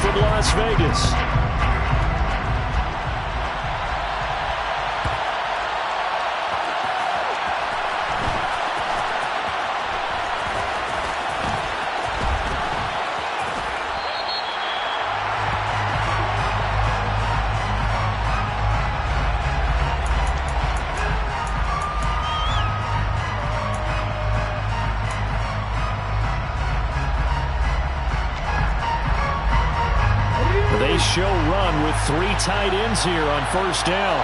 from Las Vegas. They show run with 3 tight ends here on first down.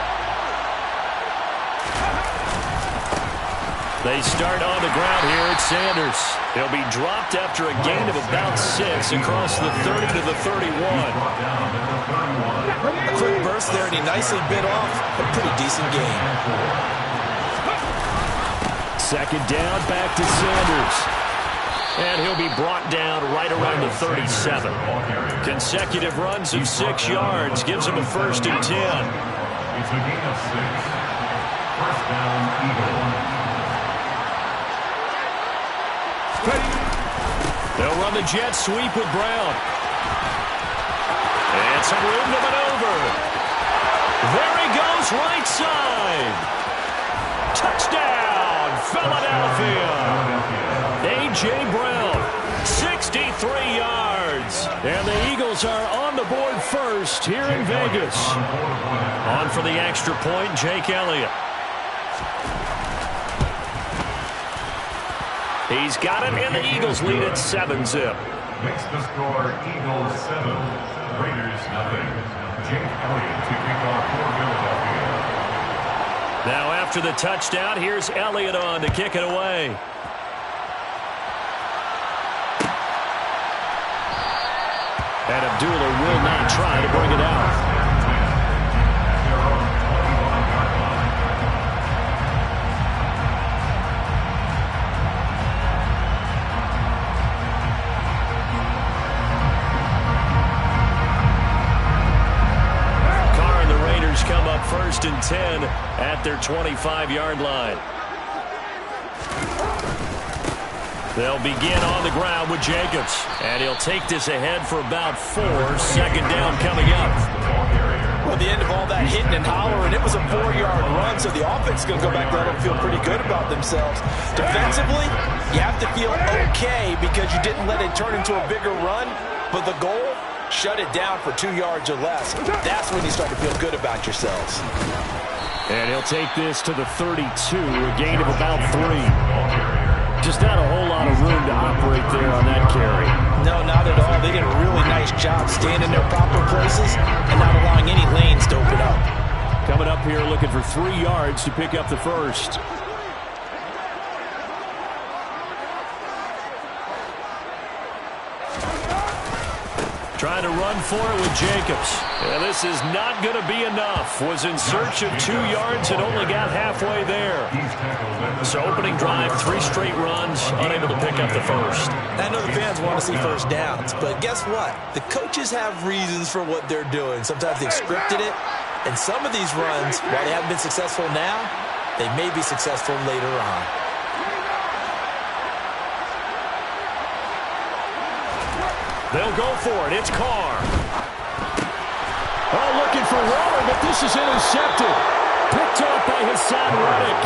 They start on the ground here at Sanders. He'll be dropped after a gain of about 6 across the 30 to the 31. A quick burst there, and he nicely bit off a pretty decent gain. Second down, back to Sanders. And he'll be brought down right around the 37. Consecutive runs of 6 yards gives him a 1st and 10. It's a gain of 6. First down, Eagles. They'll run the jet sweep with Brown. And some room to maneuver. There he goes, right side. Touchdown, Philadelphia. A.J. Brown, 63 yards. And the Eagles are on the board first here in Vegas. On for the extra point, Jake Elliott. He's got it, and the Eagles lead at 7-zip. Makes the score Eagles 7, Raiders 0. Jake Elliott to kick off for Philadelphia. Now after the touchdown, here's Elliott on to kick it away. And Abdullah will not try to bring it out. Carr and the Raiders come up 1st and 10 at their 25-yard line. They'll begin on the ground with Jacobs. And he'll take this ahead for about 4. Second down coming up. Well, the end of all that hitting and hollering, it was a 4-yard run, so the offense is going to go back there and feel pretty good about themselves. Defensively, you have to feel okay because you didn't let it turn into a bigger run. But the goal, shut it down for 2 yards or less. That's when you start to feel good about yourselves. And he'll take this to the 32, a gain of about 3. Just not a whole lot of room to operate there on that carry. No, not at all. They did a really nice job staying in their proper places and not allowing any lanes to open up. Coming up here looking for 3 yards to pick up the first. Trying to run for it with Jacobs. And this is not going to be enough. Was in search of 2 yards and only got halfway there. So opening drive, 3 straight runs, unable to pick up the first. I know the fans want to see first downs, but guess what? The coaches have reasons for what they're doing. Sometimes they've scripted it, and some of these runs, while they haven't been successful now, they may be successful later on. They'll go for it. It's Carr. Oh, looking for Waller, but this is intercepted. Picked off by Hassan Reddick.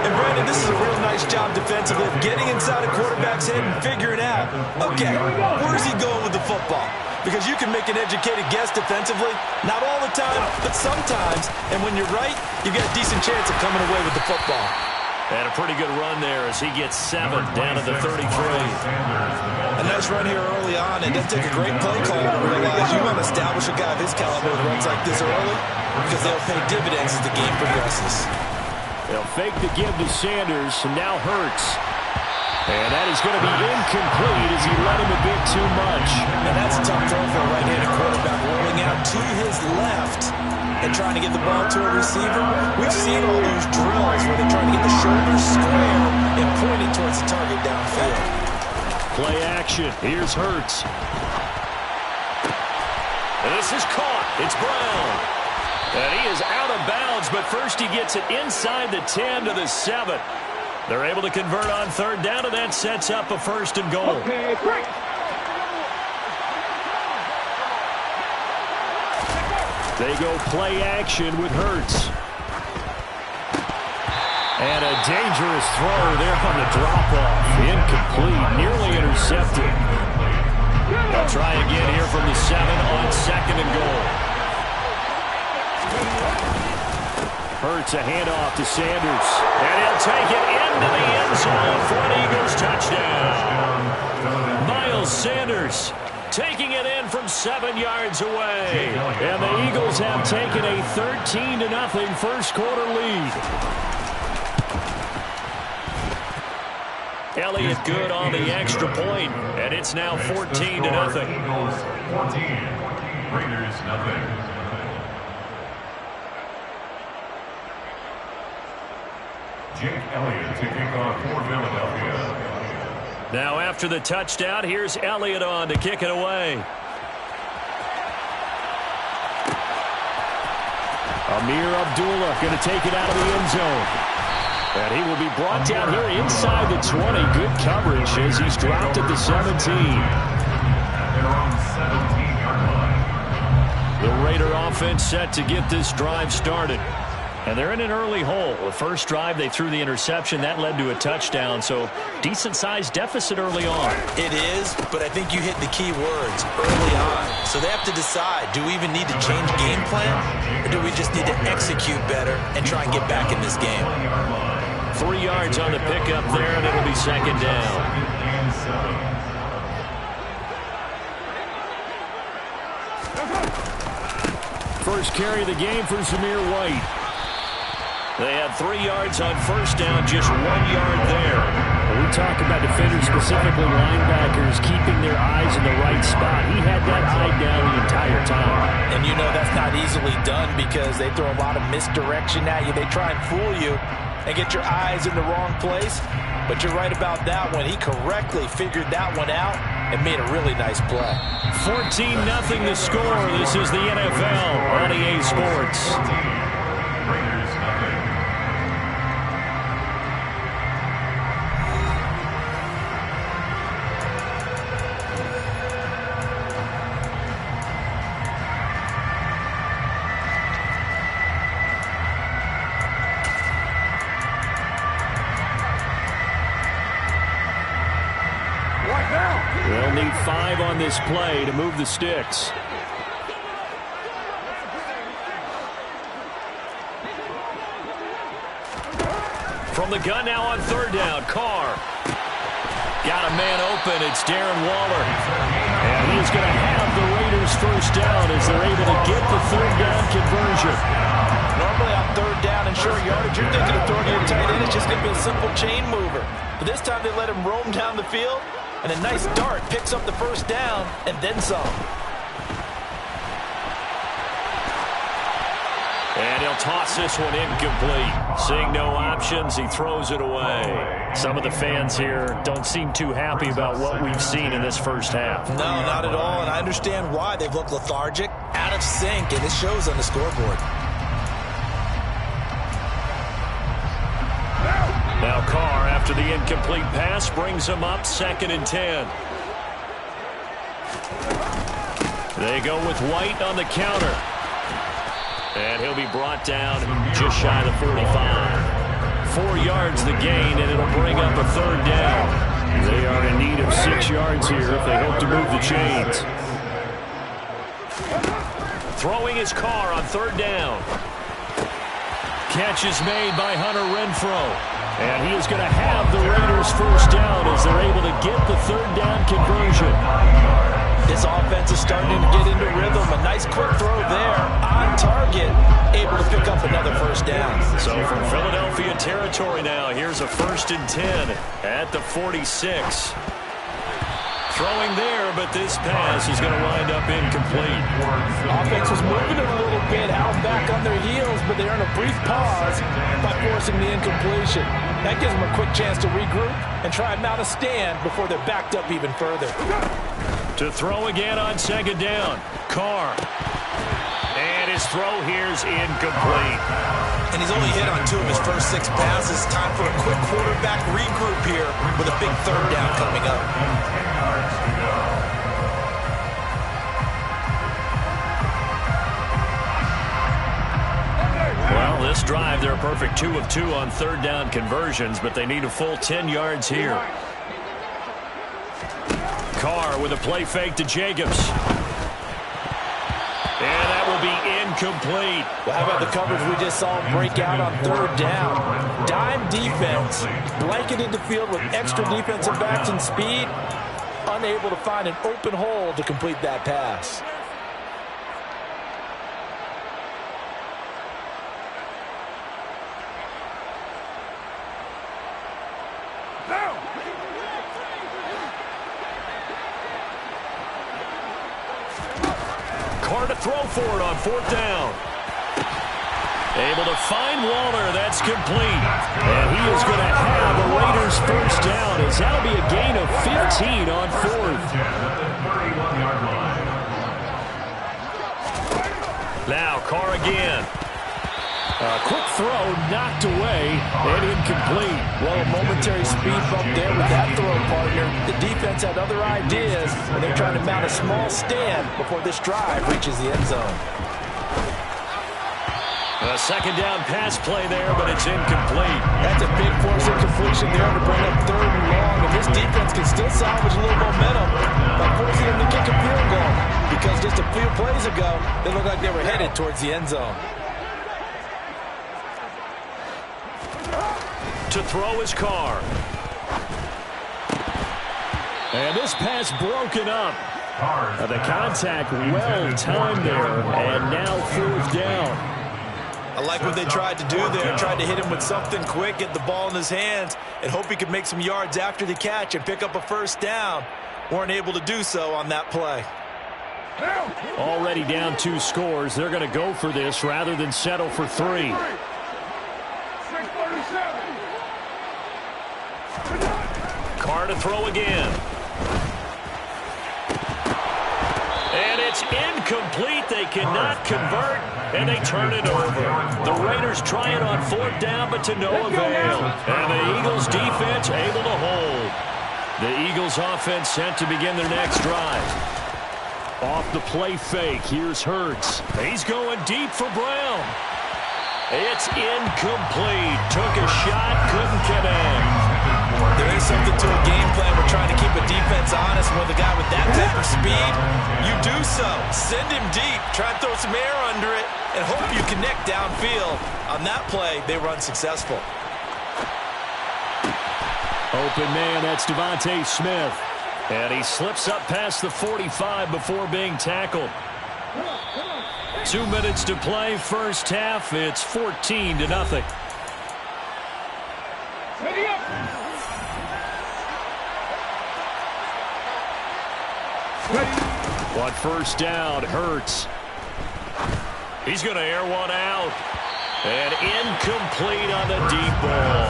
And Brandon, this is a real nice job defensively of getting inside a quarterback's head and figuring out, okay, where's he going with the football? Because you can make an educated guess defensively, not all the time, but sometimes. And when you're right, you get a decent chance of coming away with the football. And a pretty good run there as he gets 7 down to the 33. A nice run here early on. It doesn't take a great play call to realize you want to establish a guy of his caliber that runs like this early because they'll pay dividends as the game progresses. They'll fake the give to Sanders, and now Hurts. And that is going to be incomplete as he led him a bit too much. And that's a tough throw for a right-handed quarterback rolling out to his left and trying to get the ball to a receiver. We've seen all those drills where they're trying to get the shoulders square and pointing towards the target downfield. Play action. Here's Hurts. And this is caught. It's Brown. And he is out of bounds, but first he gets it inside the 10 to the 7. They're able to convert on third down, and that sets up a 1st and goal. Okay, break. They go play action with Hurts. And a dangerous throw there on the drop-off. Incomplete, nearly intercepted. They'll try again here from the 7 on 2nd and goal. Hurts a handoff to Sanders. And he'll take it into the end zone for an Eagles touchdown. Miles Sanders taking it in from 7 yards away. And the Eagles have taken a 13-0 first quarter lead. Elliott good on the extra point, and it's now 14-0. Eagles 14, Raiders nothing. Jake Elliott to kick off for Philadelphia. Now after the touchdown, here's Elliott on to kick it away. Amir Abdullah going to take it out of the end zone. And he will be brought down here inside the 20. Good coverage as he's dropped at the 17. They're on 17-yard line. The Raider offense set to get this drive started. And they're in an early hole. The first drive, they threw the interception. That led to a touchdown. So decent-sized deficit early on. It is, but I think you hit the key words early on. So they have to decide, do we even need to change game plan? Or do we just need to execute better and try and get back in this game? 3 yards on the pickup there, and it'll be 2nd down. First carry of the game for Zamir White. They had 3 yards on first down, just 1 yard there. When we talk about defenders, specifically linebackers, keeping their eyes in the right spot. He had that eye down the entire time. And you know that's not easily done because they throw a lot of misdirection at you. They try and fool you and get your eyes in the wrong place. But you're right about that one. He correctly figured that one out and made a really nice play. 14-0 the score. This is the NFL on EA Sports. Raiders nothing. They'll need 5 on this play to move the sticks. From the gun now on 3rd down, Carr. Got a man open, it's Darren Waller. And he's going to have the Raiders first down as they're able to get the 3rd down conversion. Normally on 3rd down and short yardage, you're thinking of throwing your tight end. It's just going to be a simple chain mover. But this time they let him roam down the field. And a nice dart picks up the first down and then some. And he'll toss this one incomplete. Seeing no options, he throws it away. Some of the fans here don't seem too happy about what we've seen in this first half. No, not at all. And I understand why. They've looked lethargic, out of sync, and it shows on the scoreboard. Now Carr, after the incomplete pass, brings him up 2nd and 10. They go with White on the counter. And he'll be brought down just shy of the 45. 4 yards the gain, and it'll bring up a 3rd down. They are in need of 6 yards here if they hope to move the chains. Throwing his Carr on 3rd down. Catch is made by Hunter Renfrow. And he is going to have the Raiders first down as they're able to get the 3rd down conversion. This offense is starting to get into rhythm. A nice quick throw there on target, able to pick up another first down. So from Philadelphia territory now, here's a 1st and 10 at the 46. Throwing there, but this pass is going to wind up incomplete. Offense was moving it a little bit, out back on their heels, but they earn a brief pause by forcing the incompletion. That gives them a quick chance to regroup and try and mount a stand before they're backed up even further. To throw again on 2nd down, Carr. And his throw here's incomplete. And he's only hit on 2 of his first 6 passes. Time for a quick quarterback regroup here with a big 3rd down coming up. drive, they're a perfect 2 of 2 on third down conversions, but they need a full 10 yards here. Carr with a play fake to Jacobs. And that will be incomplete. Well, how about the coverage we just saw him break out on third down? Dime defense, blanketed the field with extra defensive backs and speed, unable to find an open hole to complete that pass. Carr to throw for it on fourth down. Able to find Waller. That's complete. And he is going to have a Raiders first down, as that'll be a gain of 15 on fourth. Now Carr again. A quick throw knocked away and incomplete. Well, a momentary speed bump there with that throw, partner. The defense had other ideas, and they're trying to mount a small stand before this drive reaches the end zone. A second down pass play there, but it's incomplete. That's a big force incompletion there to bring up third and long, and this defense can still salvage a little momentum by forcing them to kick a field goal, because just a few plays ago, they looked like they were headed towards the end zone. To throw his Carr. And this pass broken up. The contact well timed there, and now fourth down. I like what they tried to do there. Tried to hit him with something quick, get the ball in his hands, and hope he could make some yards after the catch and pick up a first down. Weren't able to do so on that play. Already down 2 scores. They're going to go for this rather than settle for 3. Carr to throw again. And it's incomplete. They cannot convert, and they turn it over. The Raiders try it on fourth down, but to no avail. And the Eagles defense able to hold. The Eagles offense set to begin their next drive. Off the play fake, here's Hurts. He's going deep for Brown. It's incomplete. Took a shot, couldn't connect. There is something to a game plan. We're trying to keep a defense honest with a guy with that type of speed. You do so. Send him deep. Try and throw some air under it and hope you connect downfield. On that play, they were unsuccessful. Open man, that's Devontae Smith. And he slips up past the 45 before being tackled. 2 minutes to play, first half. It's 14-0. On first down, Hurts. He's going to air one out. And incomplete on the deep ball.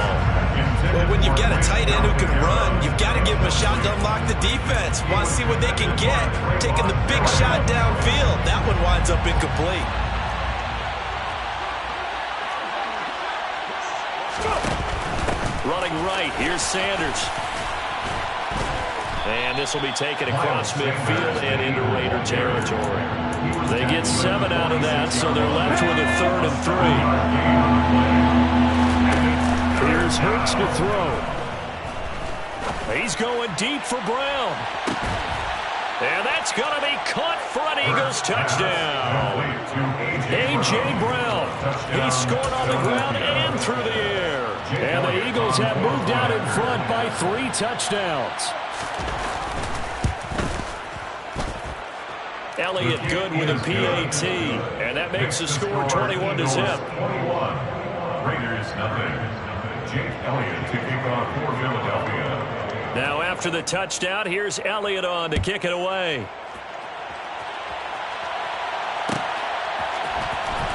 Well, when you've got a tight end who can run, you've got to give him a shot to unlock the defense. Want to see what they can get. Taking the big shot downfield. That one winds up incomplete. Running right, here's Sanders. And this will be taken across midfield and into Raider territory. They get 7 out of that, so they're left with a 3rd and 3. Here's Hurts to throw. He's going deep for Brown. And that's going to be caught for an Eagles touchdown. A.J. Brown. He scored on the ground and through the air. And the Eagles have moved out in front by 3 touchdowns. Elliott good with a PAT. And that makes the score 21-0. Raiders nothing. Jake Elliott to kick off for Philadelphia. Now after the touchdown, here's Elliott on to kick it away.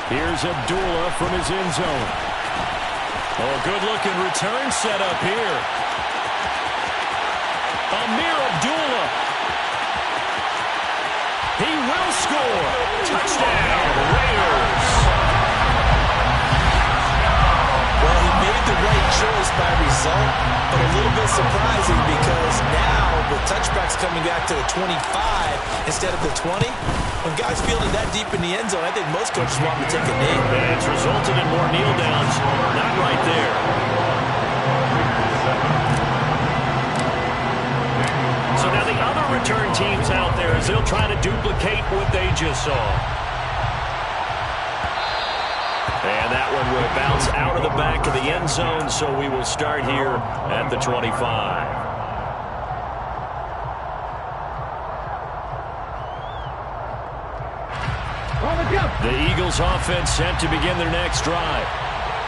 Here's Abdullah from his end zone. Oh, good-looking return set up here. Amir Abdullah. He will score. Touchdown, Raiders. Well, he made the right choice by result, but a little bit surprising because now the touchback's coming back to the 25 instead of the 20. When guys fielded that deep in the end zone, I think most coaches want to take a knee. And it's resulted in more kneel downs as they'll try to duplicate what they just saw. And that one will bounce out of the back of the end zone, so we will start here at the 25. The Eagles offense set to begin their next drive.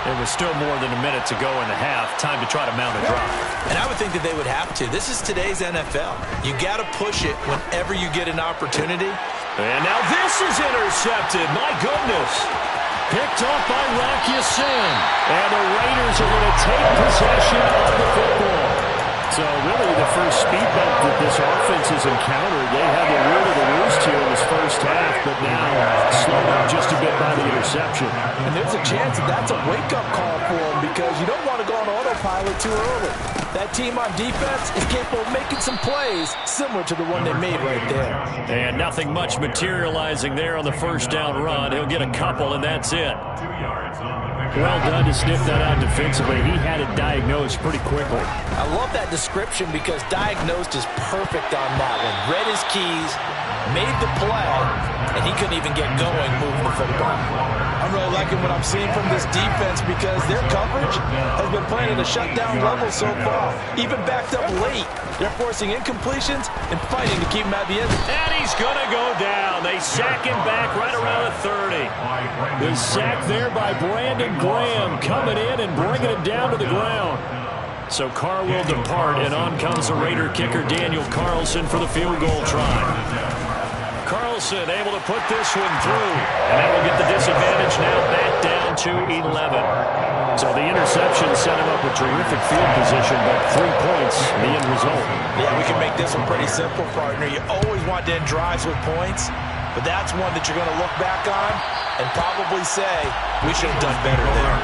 It was still more than a minute to go in the half. Time to try to mount a drive. And I would think that they would have to. This is today's NFL. You got to push it whenever you get an opportunity. And now this is intercepted. My goodness. Picked off by Rocky Sin. And the Raiders are going to take possession of the football. So really the first speed bump that this offense has encountered, they had the root of the roost here in this first half, but now slowed up just a bit by the interception. And there's a chance that that's a wake-up call for them because you don't want to go on autopilot too early. That team on defense is capable of making some plays similar to the one they made right there. And nothing much materializing there on the first down run. He'll get a couple, and that's it. 2 yards on the pickup. Well done to sniff that out defensively. He had it diagnosed pretty quickly. I love that description because diagnosed is perfect on that one. Read his keys, made the play, and he couldn't even get going moving the football. I'm really liking what I'm seeing from this defense because their coverage has been playing at a shutdown level so far. Even backed up late, they're forcing incompletions and fighting to keep him at the end. And he's going to go down. They sack him back right around the 30. The sack there by Brandon Graham coming in and bringing it down to the ground. So Carr will depart, and on comes the Raider kicker Daniel Carlson for the field goal try. Carlson able to put this one through, and that will get the disadvantage now back down to 11. So the interception set him up with terrific field position, but 3 points, the end result. Yeah, we can make this one pretty simple, partner. You always want to end drives with points, but that's one that you're going to look back on and probably say, we should have done better there.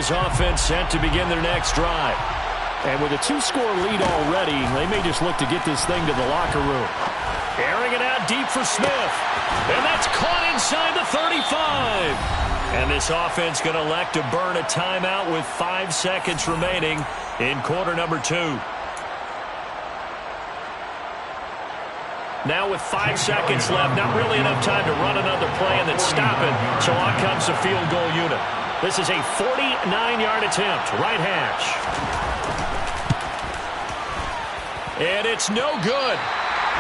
Offense set to begin their next drive. And with a 2-score lead already, they may just look to get this thing to the locker room. Airing it out deep for Smith. And that's caught inside the 35. And this offense going to elect to burn a timeout with 5 seconds remaining in quarter number 2. Now with 5 seconds left, not really enough time to run another play and then stop it. So on comes the field goal unit. This is a 49-yard attempt, right hash. And it's no good.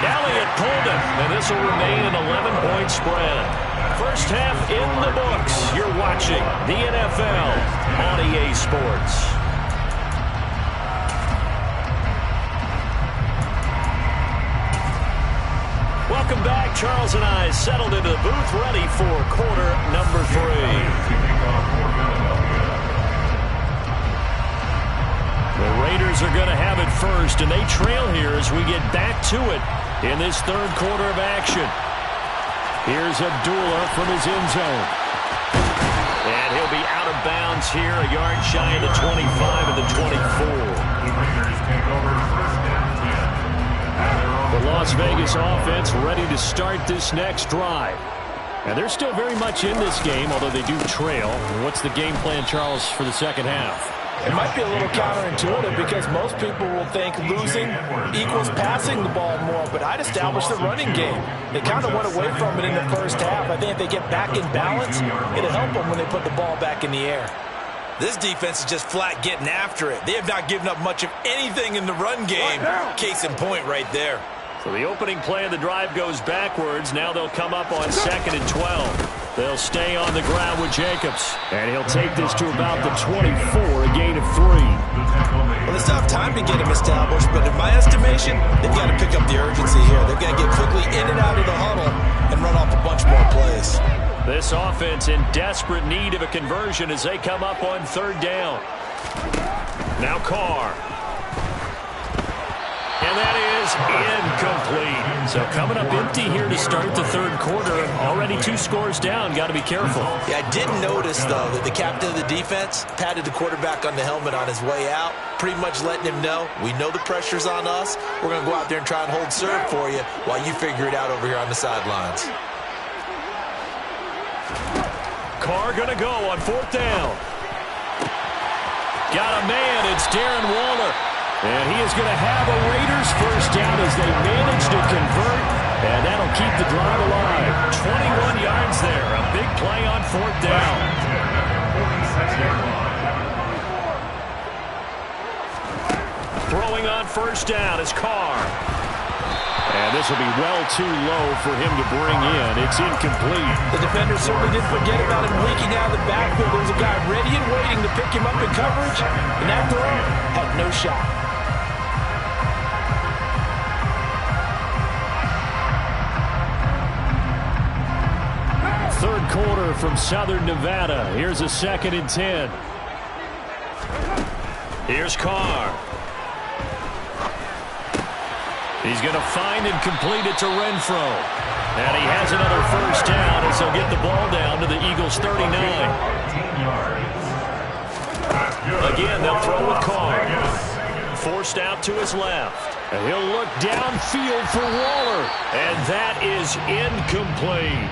Elliott pulled it, and this will remain an 11-point spread. First half in the books. You're watching the NFL on EA Sports. Welcome back. Charles and I settled into the booth ready for quarter number 3. The Raiders are going to have it first, and they trail here as we get back to it in this third quarter of action. Here's Abdullah from his end zone. And he'll be out of bounds here, a yard shy of the 25 and the 24. The Las Vegas offense ready to start this next drive. And they're still very much in this game, although they do trail. What's the game plan, Charles, for the second half? It might be a little counterintuitive because most people will think losing equals passing the ball more, but I'd establish the running game. They kind of went away from it in the first half. I think if they get back in balance, it'll help them when they put the ball back in the air. This defense is just flat getting after it. They have not given up much of anything in the run game. Case in point right there. So the opening play of the drive goes backwards. Now they'll come up on 2nd and 12. They'll stay on the ground with Jacobs. And he'll take this to about the 24, a gain of 3. Well, they still have time to get him established, but in my estimation, they've got to pick up the urgency here. They've got to get quickly in and out of the huddle and run off a bunch more plays. This offense in desperate need of a conversion as they come up on 3rd down. Now Carr. And that is incomplete. So coming up empty here to start the third quarter. Already 2 scores down. Got to be careful. Yeah, I did notice, though, that the captain of the defense patted the quarterback on the helmet on his way out, pretty much letting him know, we know the pressure's on us. We're going to go out there and try and hold serve for you while you figure it out over here on the sidelines. Carr going to go on 4th down. Got a man. It's Darren Waller. And he is going to have a Raiders first down as they manage to convert. And that'll keep the drive alive. 21 yards there. A big play on 4th down. Throwing on 1st down is Carr. And this will be well too low for him to bring in. It's incomplete. The defender certainly didn't forget about him leaking out of the backfield. There was a guy ready and waiting to pick him up in coverage. And that throw had no shot. Third quarter from Southern Nevada. Here's a 2nd and 10. Here's Carr. He's going to find and complete it to Renfro. And he has another first down as he'll get the ball down to the Eagles' 39. Again, they'll throw with Carr. Forced out to his left. And he'll look downfield for Waller. And that is incomplete.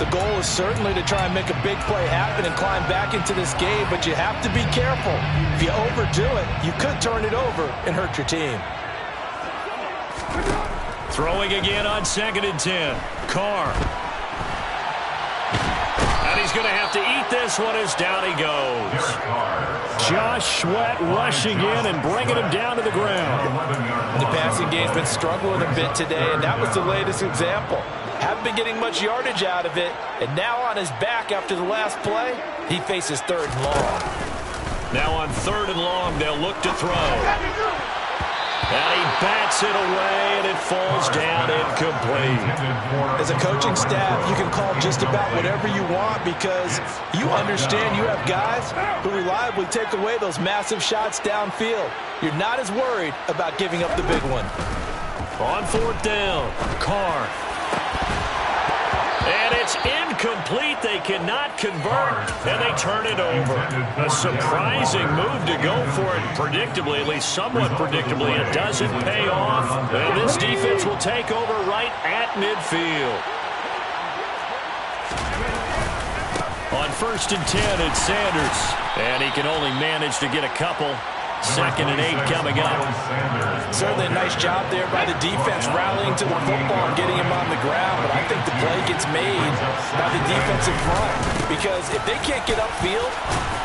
The goal is certainly to try and make a big play happen and climb back into this game, but you have to be careful. If you overdo it, you could turn it over and hurt your team. Throwing again on 2nd and 10. Carr. And he's going to have to eat this one as down he goes. Josh Sweat rushing in and bringing him down to the ground. The passing game's been struggling a bit today, and that was the latest example. Haven't been getting much yardage out of it, and now on his back after the last play, he faces 3rd and long. Now on 3rd and long, they'll look to throw. And he bats it away, and it falls down incomplete. As a coaching staff, you can call just about whatever you want because you understand you have guys who reliably take away those massive shots downfield. You're not as worried about giving up the big one. On 4th down, Carr. And it's incomplete. They cannot convert, and they turn it over. A surprising move to go for it predictably, at least somewhat predictably. It doesn't pay off, and this defense will take over right at midfield. On 1st and 10, it's Sanders, and he can only manage to get a couple. 2nd and 8 coming up. Certainly a nice job there by the defense rallying to the football and getting him on the ground, but I think the play gets made by the defensive front because if they can't get upfield,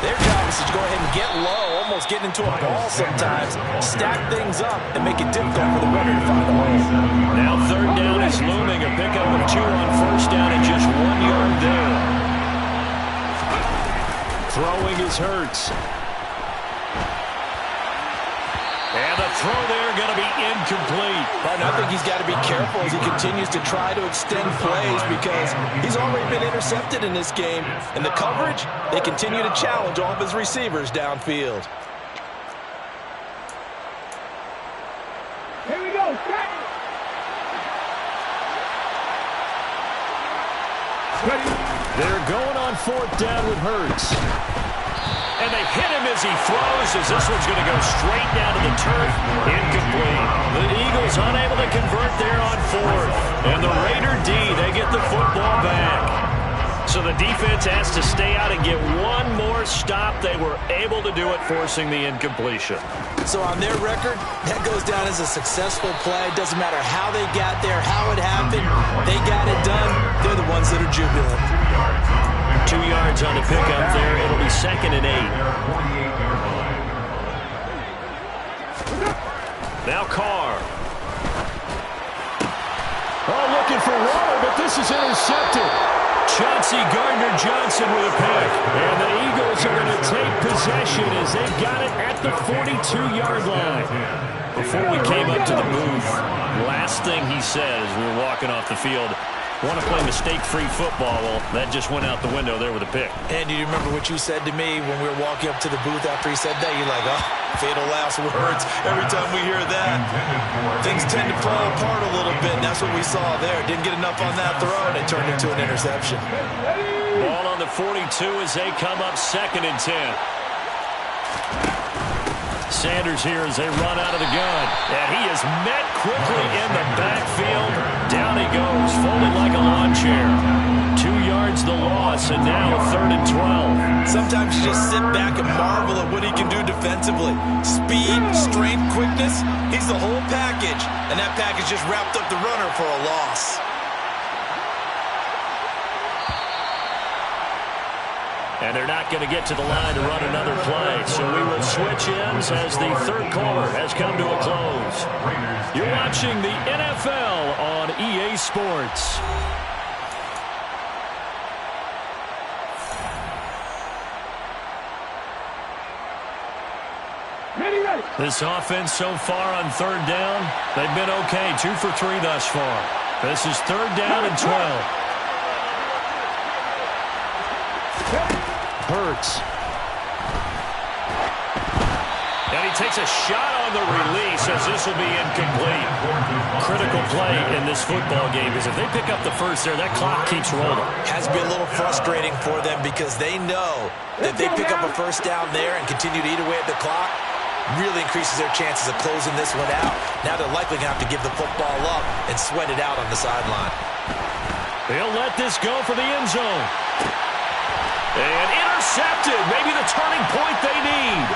their job is to go ahead and get low, almost get into a ball sometimes, stack things up, and make it difficult for the runner to find a hole. Now 3rd down is looming, a pickup of 2 on 1st down and just 1 yard there. Throwing is Hurts. And the throw there going to be incomplete. But I think he's got to be careful as he continues to try to extend plays because he's already been intercepted in this game. And the coverage, they continue to challenge all of his receivers downfield. Here we go. They're going on 4th down with Hurts. And they hit him as he throws, as this one's going to go straight down to the turf. Incomplete. The Eagles unable to convert there on 4th. And the Raider D, they get the football back. So the defense has to stay out and get one more stop. They were able to do it, forcing the incompletion. So on their record, that goes down as a successful play. Doesn't matter how they got there, how it happened. They got it done. They're the ones that are jubilant. 2 yards on the pickup there. It'll be 2nd and 8. Now Carr. Oh, looking for Waller, but this is intercepted. Chauncey Gardner-Johnson with a pick. And the Eagles are going to take possession as they've got it at the 42-yard line. Before we came up to the booth, last thing he said as we were walking off the field, want to play mistake-free football. Well, that just went out the window there with a pick. And do you remember what you said to me when we were walking up to the booth after he said that? You're like, oh, fatal last words. Every time we hear that, things tend to fall apart a little bit. And that's what we saw there. Didn't get enough on that throw, and it turned into an interception. Ball on the 42 as they come up 2nd and 10. Sanders here as they run out of the gun. And he is met quickly in the backfield. Down he goes, folded like a lawn chair. 2 yards yards the loss, and now 3rd and 12. Sometimes you just sit back and marvel at what he can do defensively. Speed, strength, quickness, he's the whole package. And that package just wrapped up the runner for a loss. And they're not going to get to the line to run another play. So we will switch ends as the 3rd quarter has come to a close. You're watching the NFL on EA Sports. This offense so far on 3rd down, they've been okay. 2 for 3 thus far. This is 3rd down and 12. Hurts. And he takes a shot on the release as this will be incomplete. Critical play in this football game because if they pick up the first there, that clock keeps rolling. Has been a little frustrating for them because they know that if they pick up a first down there and continue to eat away at the clock, really increases their chances of closing this one out. Now they're likely going to have to give the football up and sweat it out on the sideline. They'll let this go for the end zone. And intercepted. Maybe the turning point they need.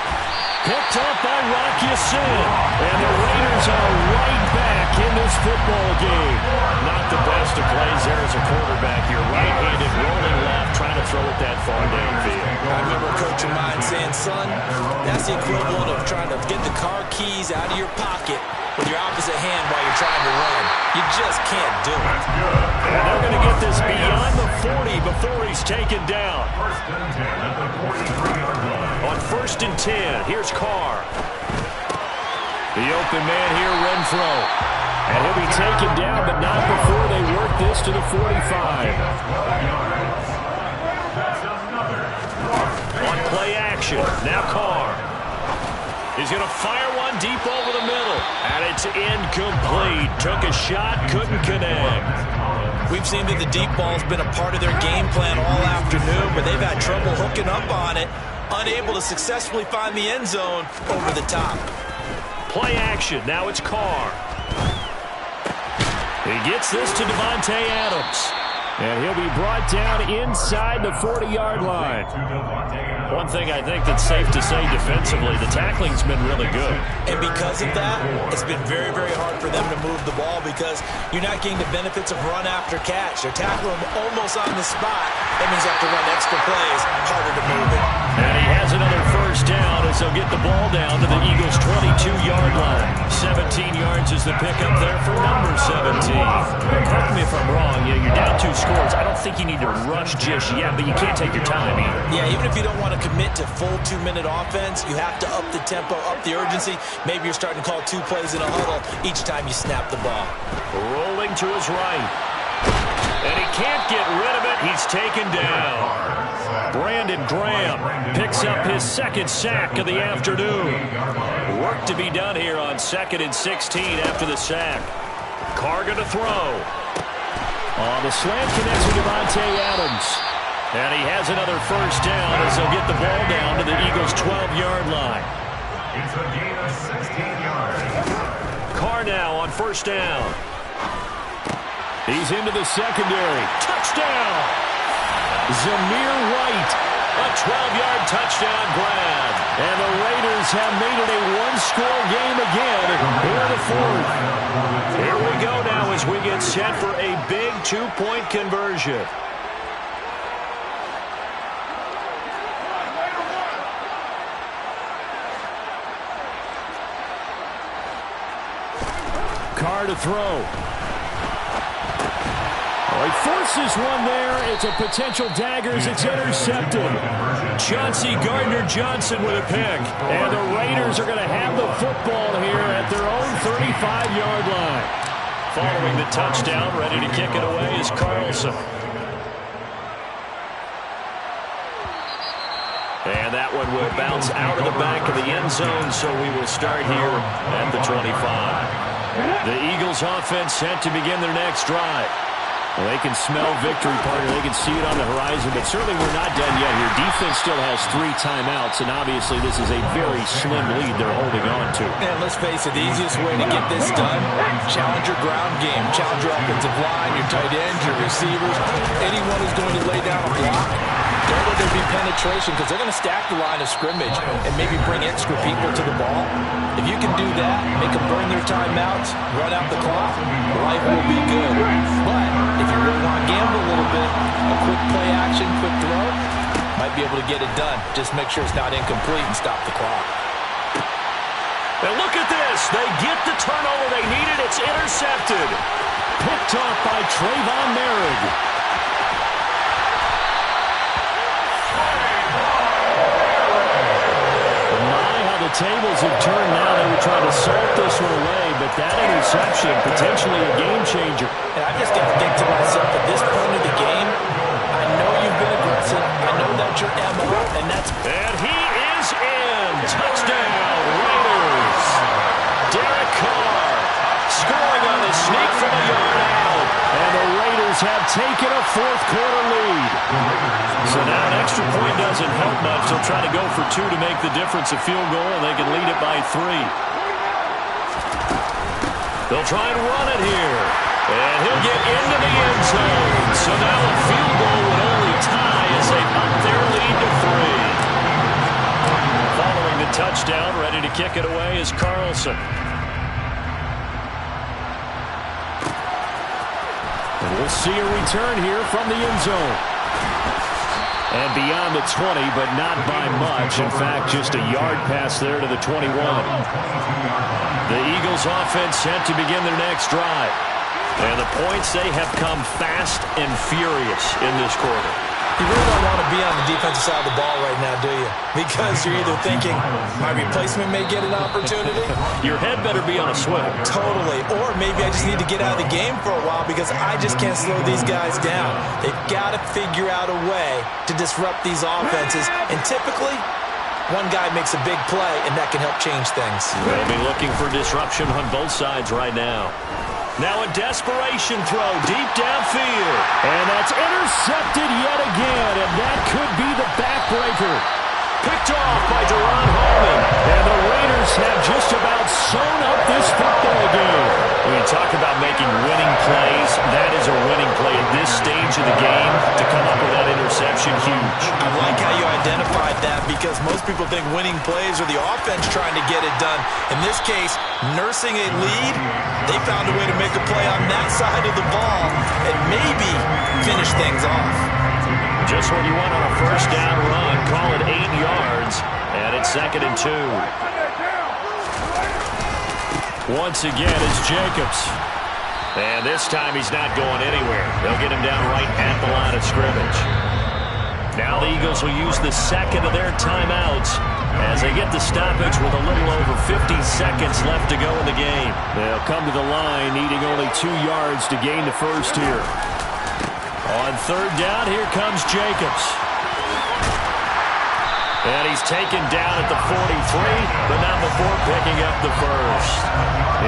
Picked up by Rock Ya-Sin. And the Raiders are right back in this football game. Not the best of plays there as a quarterback. You're right-handed, rolling left, trying to throw it that far downfield. I remember a coach of mine saying, son, that's the equivalent of trying to get the car keys out of your pocket with your opposite hand while you're trying to run. You just can't do it. And they're going to get this beyond the 40 before he's taken down. On 1st and 10, here's Carr. The open man here, Renfro. And he'll be taken down, but not before they work this to the 45. On play action, now Carr. He's going to fire one deep over the middle. And it's incomplete. Took a shot, couldn't connect. We've seen that the deep ball's been a part of their game plan all afternoon, but they've had trouble hooking up on it, unable to successfully find the end zone over the top. Play action. Now it's Carr. He gets this to Davante Adams. And he'll be brought down inside the 40-yard line. One thing I think that's safe to say defensively, the tackling's been really good. And because of that, it's been very, very hard for them to move the ball because you're not getting the benefits of run after catch. They're tackling him almost on the spot. That means they have to run extra plays, harder to move it. And he has another first down as they'll get the ball down to the Eagles' 22-yard line. 17 yards is the pickup there for number 17. Correct me if I'm wrong. You're down 2 scores. I don't think you need to rush just yet, but you can't take your time either. Yeah, even if you don't want to commit to full 2-minute offense, you have to up the tempo, up the urgency. Maybe you're starting to call 2 plays in a huddle each time you snap the ball. Rolling to his right. And he can't get rid of it. He's taken down. Brandon Graham picks up his 2nd sack of the afternoon. Work to be done here on 2nd and 16 after the sack. Carr going to throw. The slant connects with Davante Adams. And he has another first down as they'll get the ball down to the Eagles' 12-yard line. It's a gain of 16 yards. Carr now on 1st down. He's into the secondary. Touchdown! Zamir White, a 12-yard touchdown grab. And the Raiders have made it a 1-score game again here in the 4th. Here we go now as we get set for a big 2-point conversion. Carr to throw. He forces one there. It's a potential dagger as it's intercepted. Chauncey Gardner-Johnson with a pick. And the Raiders are going to have the football here at their own 35-yard line. Following the touchdown, ready to kick it away is Carlson. And that one will bounce out of the back of the end zone, so we will start here at the 25. The Eagles offense set to begin their next drive. Well, they can smell victory, partner. They can see it on the horizon, but certainly we're not done yet here. Defense still has 3 timeouts, and obviously this is a very slim lead they're holding on to. And let's face it, the easiest way to get this done, challenge your ground game, challenge your offensive line, your tight ends, your receivers, anyone who's going to lay down a block. Don't let there be penetration because they're going to stack the line of scrimmage and maybe bring extra people to the ball. If you can do that, make them burn their timeouts, run out the clock, life will be good. But if you really want to gamble a little bit, a quick play action, quick throw, might be able to get it done. Just make sure it's not incomplete and stop the clock. And look at this. They get the turnover they needed. It's intercepted. Picked off by Trayvon Merrick. Tables have turned now. They were trying to salt this one away, but that interception, potentially a game changer. And I just got to think to myself, at this point of the game, I know you've been aggressive. I know that's your MO, and that's... And he is in. Touchdown, Raiders. Derek Carr scoring on the sneak from a yard out. And the Raiders have taken a fourth-quarter lead. So now an extra point doesn't help much. They'll try to go for 2 to make the difference a field goal, and they can lead it by 3. They'll try and run it here. And he'll get into the end zone. So now a field goal would only tie as they up their lead to 3. Following the touchdown, ready to kick it away is Carlson. And we'll see a return here from the end zone. And beyond the 20, but not by much. In fact, just a yard pass there to the 21. The Eagles offense set to begin their next drive. And the points, they have come fast and furious in this quarter. You really don't want to be on the defensive side of the ball right now, do you? Because you're either thinking, my replacement may get an opportunity. Your head better be on a swivel. Totally. Or maybe I just need to get out of the game for a while because I just can't slow these guys down. They've got to figure out a way to disrupt these offenses. And typically, one guy makes a big play, and that can help change things. They'll be looking for disruption on both sides right now. Now a desperation throw deep downfield. And that's intercepted yet again, and that could be the backbreaker. Picked off by Deron Harmon. And the Raiders have just about sewn up this football game. When you talk about making winning plays, that is a winning play at this stage of the game. To come up with that interception, huge. I like how you identified that because most people think winning plays are the offense trying to get it done. In this case, nursing a lead, they found a way to make a play on that side of the ball and maybe finish things off. Just what you want on a first down run. Call it 8 yards, and it's 2nd and 2. Once again, it's Jacobs. And this time he's not going anywhere. They'll get him down right at the line of scrimmage. Now the Eagles will use the second of their timeouts as they get the stoppage with a little over 50 seconds left to go in the game. They'll come to the line needing only 2 yards to gain the first here. On 3rd down, here comes Jacobs. And he's taken down at the 43, but not before picking up the first.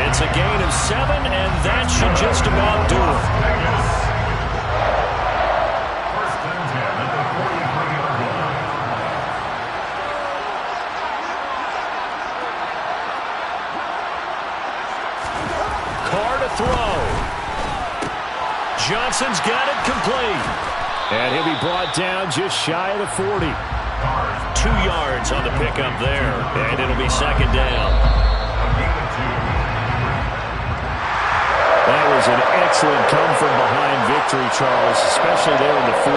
It's a gain of 7, and that should just about do it. Carr to throw. Johnson's got it complete. And he'll be brought down just shy of the 40. 2 yards on the pickup there. And it'll be 2nd down. That was an excellent come-from-behind victory, Charles, especially there in the 4th